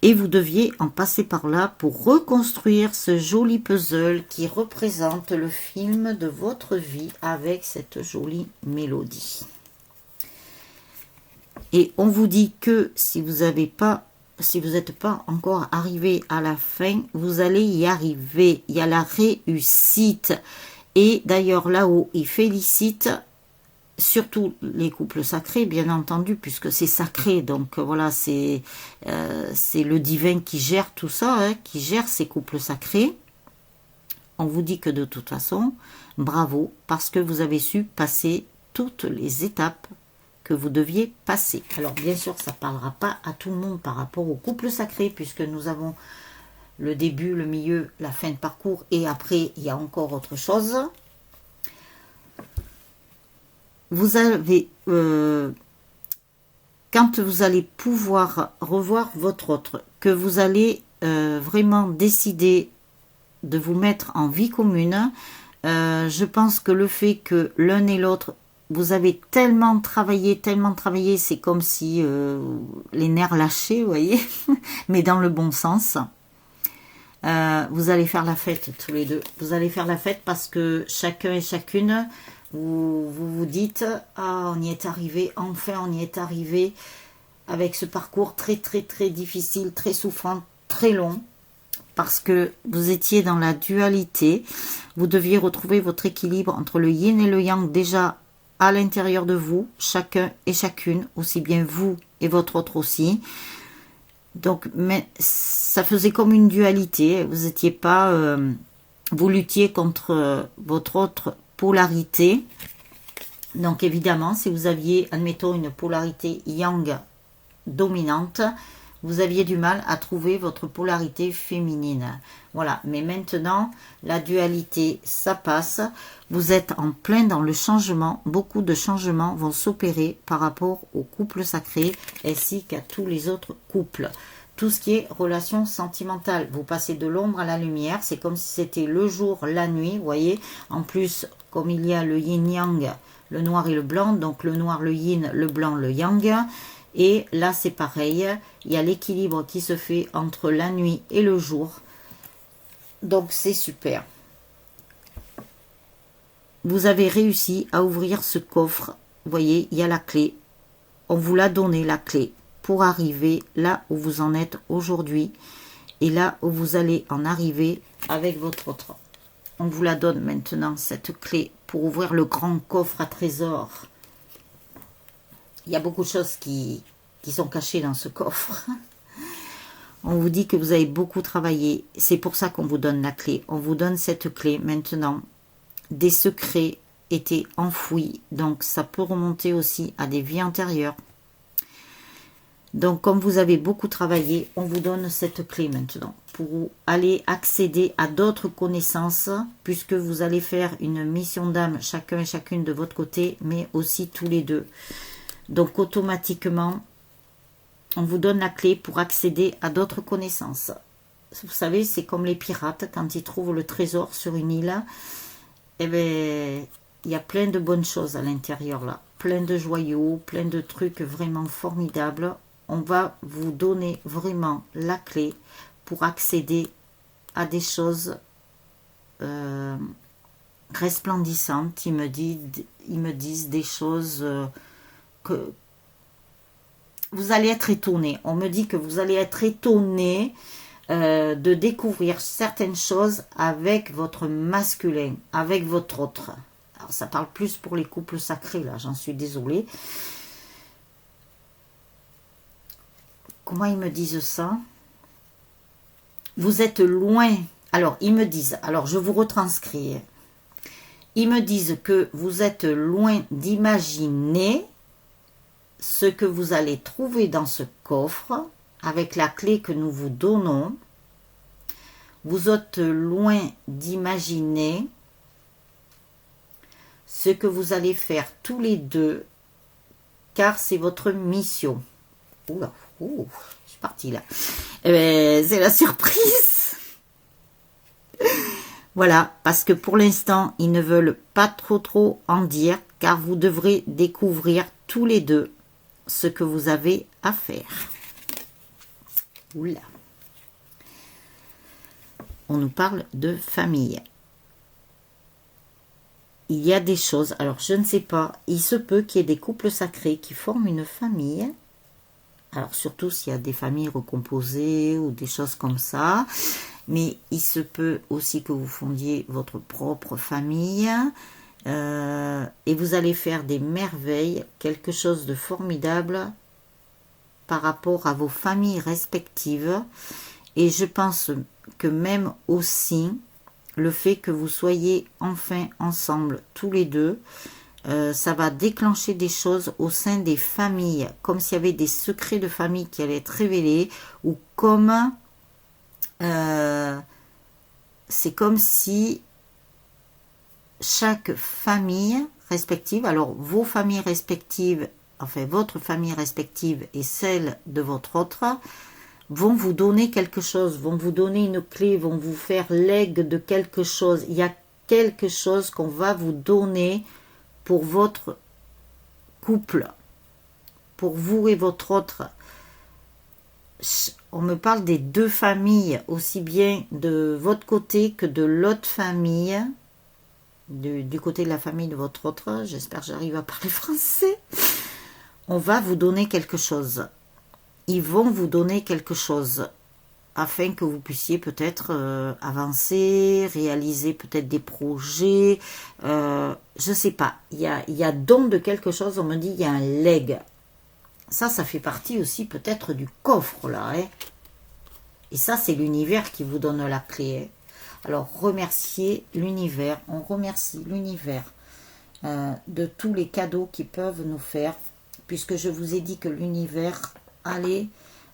Et vous deviez en passer par là pour reconstruire ce joli puzzle qui représente le film de votre vie avec cette jolie mélodie. Et on vous dit que si vous n'êtes pas encore arrivé à la fin, vous allez y arriver. Il y a la réussite. Et d'ailleurs, là-haut, il félicite surtout les couples sacrés, bien entendu, puisque c'est sacré. Donc voilà, c'est le divin qui gère tout ça, hein, qui gère ces couples sacrés. On vous dit que de toute façon, bravo, parce que vous avez su passer toutes les étapes que vous deviez passer. Alors bien sûr, ça ne parlera pas à tout le monde par rapport au couple sacré, puisque nous avons le début, le milieu, la fin de parcours, et après, il y a encore autre chose. Vous avez, quand vous allez pouvoir revoir votre autre, que vous allez vraiment décider de vous mettre en vie commune, je pense que le fait que l'un et l'autre, vous avez tellement travaillé, c'est comme si les nerfs lâchaient, vous voyez, mais dans le bon sens. Vous allez faire la fête tous les deux. Vous allez faire la fête parce que chacun et chacune, vous dites, ah, on y est arrivé, enfin on y est arrivé avec ce parcours très difficile, très souffrant, très long, parce que vous étiez dans la dualité. Vous deviez retrouver votre équilibre entre le yin et le yang déjà à l'intérieur de vous, chacun et chacune, aussi bien vous et votre autre aussi. Donc, mais ça faisait comme une dualité. Vous étiez pas, vous luttiez contre votre autre polarité. Donc, évidemment, si vous aviez, admettons, une polarité yang dominante, vous aviez du mal à trouver votre polarité féminine. Voilà, mais maintenant, la dualité, ça passe. Vous êtes en plein dans le changement. Beaucoup de changements vont s'opérer par rapport au couple sacré ainsi qu'à tous les autres couples. Tout ce qui est relation sentimentale, vous passez de l'ombre à la lumière. C'est comme si c'était le jour, la nuit, vous voyez. En plus, comme il y a le yin-yang, le noir et le blanc, donc le noir, le yin, le blanc, le yang. Et là, c'est pareil, il y a l'équilibre qui se fait entre la nuit et le jour. Donc, c'est super. Vous avez réussi à ouvrir ce coffre. Vous voyez, il y a la clé. On vous l'a donné, la clé, pour arriver là où vous en êtes aujourd'hui. Et là où vous allez en arriver avec votre autre. On vous la donne maintenant, cette clé, pour ouvrir le grand coffre à trésors. Il y a beaucoup de choses qui sont cachées dans ce coffre. On vous dit que vous avez beaucoup travaillé. C'est pour ça qu'on vous donne la clé. On vous donne cette clé maintenant. Des secrets étaient enfouis. Donc, ça peut remonter aussi à des vies antérieures. Donc, comme vous avez beaucoup travaillé, on vous donne cette clé maintenant pour aller accéder à d'autres connaissances, puisque vous allez faire une mission d'âme, chacun et chacune de votre côté, mais aussi tous les deux. Donc, automatiquement, on vous donne la clé pour accéder à d'autres connaissances. Vous savez, c'est comme les pirates, quand ils trouvent le trésor sur une île, eh bien, il y a plein de bonnes choses à l'intérieur là. Plein de joyaux, plein de trucs vraiment formidables. On va vous donner vraiment la clé pour accéder à des choses resplendissantes. Ils me disent des choses que vous allez être étonné. On me dit que vous allez être étonné de découvrir certaines choses avec votre masculin, avec votre autre. Alors ça parle plus pour les couples sacrés là, j'en suis désolée. Comment ils me disent ça? Vous êtes loin Alors, ils me disent, alors je vous retranscris. Ils me disent que vous êtes loin d'imaginer ce que vous allez trouver dans ce coffre avec la clé que nous vous donnons. Vous êtes loin d'imaginer ce que vous allez faire tous les deux, car c'est votre mission. Oula, je suis partie là. Eh bien, c'est la surprise. Voilà, parce que pour l'instant, ils ne veulent pas trop en dire, car vous devrez découvrir tous les deux ce que vous avez à faire. Oula. On nous parle de famille. Il y a des choses, alors je ne sais pas, il se peut qu'il y ait des couples sacrés qui forment une famille. Alors surtout s'il y a des familles recomposées ou des choses comme ça. Mais il se peut aussi que vous fondiez votre propre famille. Et vous allez faire des merveilles, quelque chose de formidable par rapport à vos familles respectives. Et je pense que même aussi le fait que vous soyez enfin ensemble tous les deux, ça va déclencher des choses au sein des familles, comme s'il y avait des secrets de famille qui allaient être révélés, ou comme c'est comme si chaque famille respective, alors vos familles respectives, enfin votre famille respective et celle de votre autre, vont vous donner quelque chose, vont vous donner une clé, vont vous faire legs de quelque chose. Il y a quelque chose qu'on va vous donner pour votre couple, pour vous et votre autre. On me parle des deux familles, aussi bien de votre côté que de l'autre famille, du côté de la famille de votre autre. J'espère que j'arrive à parler français. On va vous donner quelque chose. Ils vont vous donner quelque chose afin que vous puissiez peut-être avancer, réaliser peut-être des projets. Je ne sais pas. Il y a don de quelque chose. On me dit il y a un leg. Ça fait partie aussi peut-être du coffre là. Hein. Et ça, c'est l'univers qui vous donne la clé. Hein. Alors, remerciez l'univers. On remercie l'univers de tous les cadeaux qu'ils peuvent nous faire. Puisque je vous ai dit que l'univers allait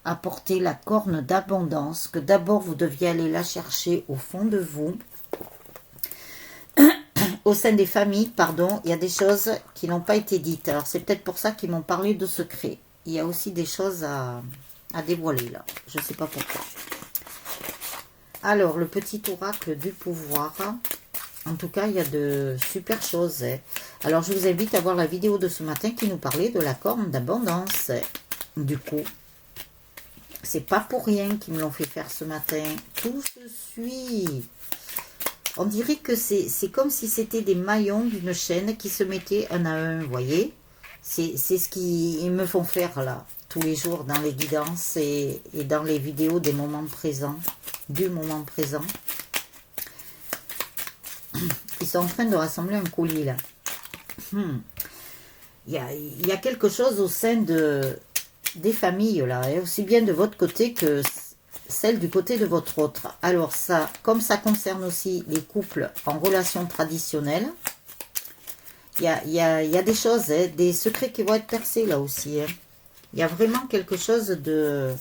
apporter la corne d'abondance. Que d'abord, vous deviez aller la chercher au fond de vous. Au sein des familles, pardon, il y a des choses qui n'ont pas été dites. Alors, c'est peut-être pour ça qu'ils m'ont parlé de secrets. Il y a aussi des choses à dévoiler, là. Je ne sais pas pourquoi. Alors, le petit oracle du pouvoir. En tout cas, il y a de super choses. Hein. Alors, je vous invite à voir la vidéo de ce matin qui nous parlait de la corne d'abondance. Du coup, c'est pas pour rien qu'ils me l'ont fait faire ce matin. Tout se suit. On dirait que c'est comme si c'était des maillons d'une chaîne qui se mettaient un à un, vous voyez. C'est ce qu'ils me font faire là, tous les jours dans les guidances et dans les vidéos des moments présents, du moment présent. Ils sont en train de rassembler un colis là. Il y a quelque chose au sein des familles là, hein, aussi bien de votre côté que celle du côté de votre autre. Alors ça, comme ça concerne aussi les couples en relation traditionnelle, il y a des choses, hein, des secrets qui vont être percés là aussi. Hein. Il y a vraiment quelque chose de...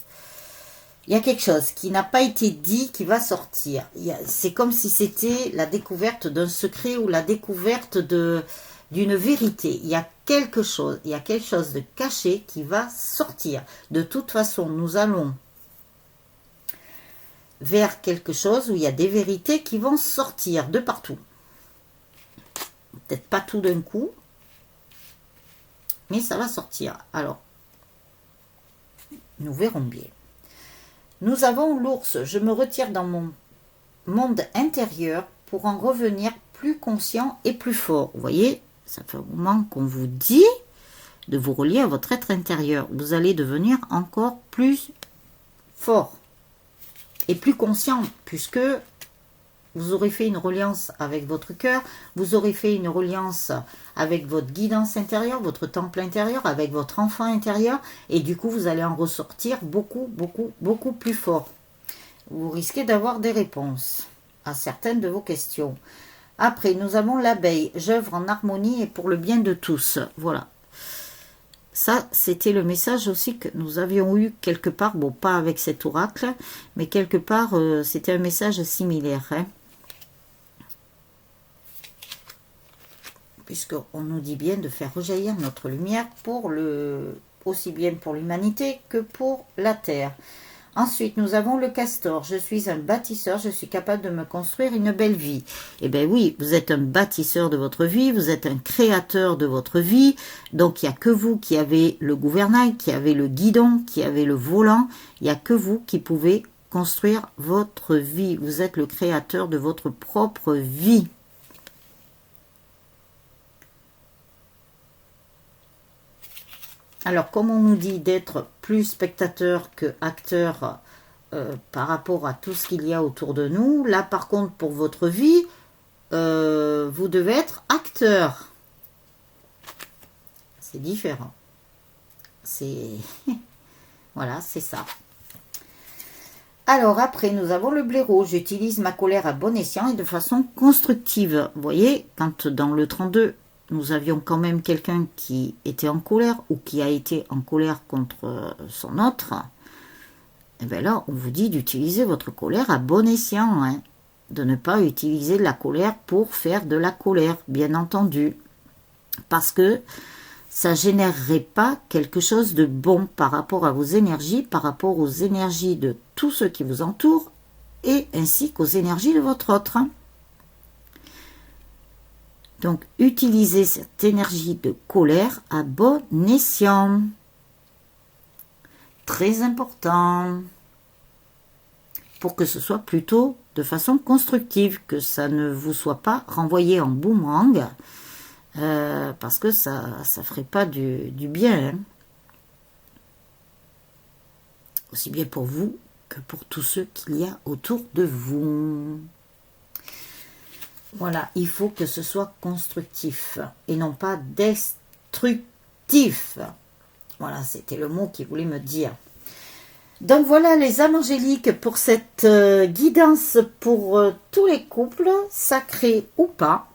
Il y a quelque chose qui n'a pas été dit qui va sortir. C'est comme si c'était la découverte d'un secret ou la découverte d'une vérité. Il y a quelque chose de caché qui va sortir. De toute façon, nous allons vers quelque chose où il y a des vérités qui vont sortir de partout. Peut-être pas tout d'un coup, mais ça va sortir. Alors, nous verrons bien. Nous avons l'ours. Je me retire dans mon monde intérieur pour en revenir plus conscient et plus fort. Vous voyez, ça fait un moment qu'on vous dit de vous relier à votre être intérieur. Vous allez devenir encore plus fort et plus conscient, puisque vous aurez fait une reliance avec votre cœur, vous aurez fait une reliance avec votre guidance intérieure, votre temple intérieur, avec votre enfant intérieur, et du coup, vous allez en ressortir beaucoup plus fort. Vous risquez d'avoir des réponses. à certaines de vos questions. Après, nous avons l'abeille. J'œuvre en harmonie et pour le bien de tous. Voilà. Ça, c'était le message aussi que nous avions eu quelque part. Bon, pas avec cet oracle, mais quelque part, c'était un message similaire. Hein. Puisqu'on nous dit bien de faire rejaillir notre lumière pour aussi bien pour l'humanité que pour la Terre. Ensuite, nous avons le castor. Je suis un bâtisseur, je suis capable de me construire une belle vie. Eh bien oui, vous êtes un bâtisseur de votre vie, vous êtes un créateur de votre vie. Donc, il n'y a que vous qui avez le gouvernail, qui avez le guidon, qui avez le volant. Il n'y a que vous qui pouvez construire votre vie. Vous êtes le créateur de votre propre vie. Alors, comme on nous dit d'être plus spectateur que acteur par rapport à tout ce qu'il y a autour de nous, là, par contre, pour votre vie, vous devez être acteur. C'est différent. C'est... voilà, c'est ça. Alors, après, nous avons le blaireau. J'utilise ma colère à bon escient et de façon constructive. Vous voyez, quand dans le 32... nous avions quand même quelqu'un qui était en colère ou qui a été en colère contre son autre, et bien là, on vous dit d'utiliser votre colère à bon escient, hein, de ne pas utiliser de la colère pour faire de la colère, bien entendu, parce que ça ne générerait pas quelque chose de bon par rapport à vos énergies, par rapport aux énergies de tous ceux qui vous entourent, et ainsi qu'aux énergies de votre autre. Donc, utilisez cette énergie de colère à bon escient. Très important. Pour que ce soit plutôt de façon constructive, que ça ne vous soit pas renvoyé en boomerang, parce que ça ne ferait pas du bien. Hein. Aussi bien pour vous que pour tous ceux qu'il y a autour de vous. Voilà, il faut que ce soit constructif et non pas destructif. Voilà, c'était le mot qu'il voulait me dire. Donc voilà les âmes angéliques pour cette guidance pour tous les couples, sacrés ou pas.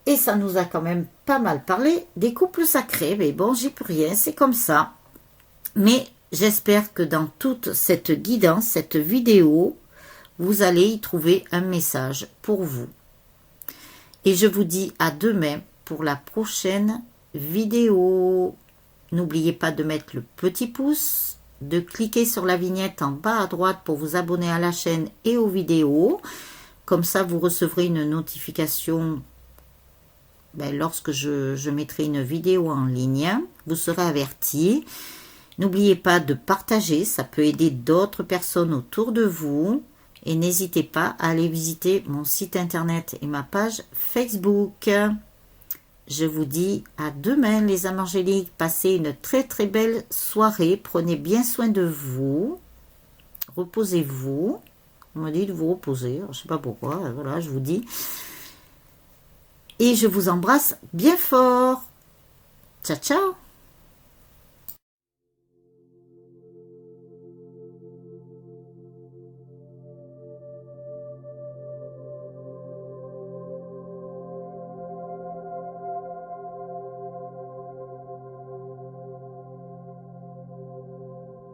Et ça nous a quand même pas mal parlé des couples sacrés. Mais bon, j'y peux rien, c'est comme ça. Mais j'espère que dans toute cette guidance, cette vidéo, vous allez y trouver un message pour vous. Et je vous dis à demain pour la prochaine vidéo. N'oubliez pas de mettre le petit pouce, de cliquer sur la vignette en bas à droite pour vous abonner à la chaîne et aux vidéos. Comme ça, vous recevrez une notification lorsque je mettrai une vidéo en ligne. Vous serez averti. N'oubliez pas de partager, ça peut aider d'autres personnes autour de vous. Et n'hésitez pas à aller visiter mon site internet et ma page Facebook. Je vous dis à demain les âmes angéliques. Passez une très très belle soirée. Prenez bien soin de vous. Reposez-vous. On m'a dit de vous reposer. Je ne sais pas pourquoi. Voilà, je vous dis. Et je vous embrasse bien fort. Ciao, ciao.